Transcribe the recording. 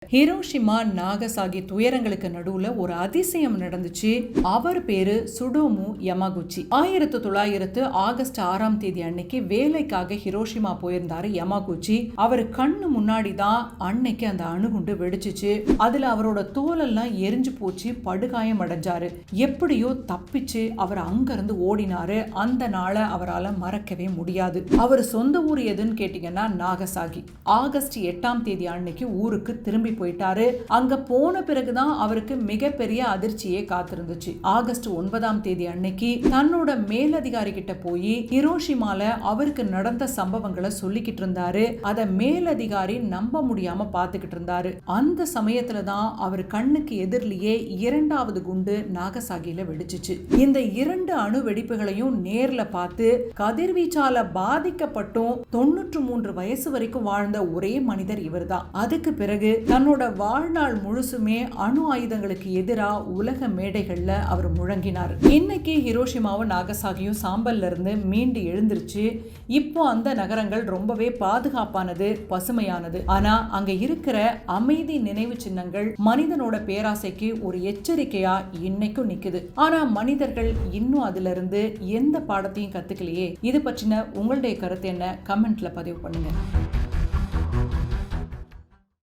Hiroshima Nagasaki துயரங்களுக்கு நடுவுல ஒரு அதிசயம் நடந்துச்சு. அவர் பேரு சுடோமு யமாகுச்சி. 1900 ஆகஸ்ட் 6ஆம் தேதி அன்னைக்கு வேலைக்காக ஹிரோஷிமா போயிருந்தாரு யமாகுச்சி. அவர் கண்ணு முன்னாடி தான் அன்னைக்கு அந்த அணுகுண்டு வெடிச்சிச்சு. அதுல அவரோட தோலெல்லாம் எரிஞ்சு போச்சு, படுகாயம் அடைஞ்சாரு. எப்படியோ தப்பிச்சு அவர் அங்கிருந்து ஓடினாரு. அந்த நாளை அவரால் மறக்கவே முடியாது. அவர் சொந்த ஊர் எதுன்னு கேட்டீங்கன்னா நாகசாகி. ஆகஸ்ட் 8ஆம் தேதி அன்னைக்கு ஊருக்கு திரும்பி போயிட்டாரு. அங்க போன பிறகுதான் அவருக்கு மிகப்பெரிய அதிர்ச்சியே காத்திருந்துச்சு. ஆகஸ்ட் 9ஆம் தேதி அன்னைக்கு தன்னோட மேலதிகாரி கிட்ட போய் ஹிரோஷிமால அவருக்கு நடந்த சம்பவங்களை சொல்லிக்கிட்டு இருந்தாரு. அத மேலதிகாரி நம்ப முடியாம பாத்துக்கிட்டு இருந்தாரு. அந்த சமயத்துல தான் அவர் கண்ணுக்கு எதிரிலேயே 2வது குண்டு நாகசாகில வெடிச்சிச்சு. இந்த 2 அணு வெடிப்புகளையும் நேர்ல பார்த்து கதிர்வீச்சால பாதிக்கப்பட்டும் 93 வயசு வரைக்கும் வாழ்ந்த ஒரே மனிதர் இவர்தான். அதுக்கு பிறகு தன்னோட வாழ்நாள் முழுசுமே அணு ஆயுதங்களுக்கு எதிராக உலக மேடைகள்ல அவர் முழங்கினார். இன்னைக்கு ஹிரோஷிமாவும் நாகசாகியும் சாம்பல்ல இருந்து மீண்டு எழுந்திருச்சு. இப்போ அந்த நகரங்கள் ரொம்பவே பாதுகாப்பானது, பசுமையானது. ஆனா அங்க இருக்கிற அமைதி நினைவு சின்னங்கள் மனிதனோட பேராசைக்கு ஒரு எச்சரிக்கையா இன்னைக்கும் நிக்குது. ஆனா மனிதர்கள் இன்னும் அதுல இருந்து எந்த பாடத்தையும் கத்துக்கலையே. இது பற்றின உங்களுடைய கருத்து என்ன? கமெண்ட்ல பதிவு பண்ணுங்க.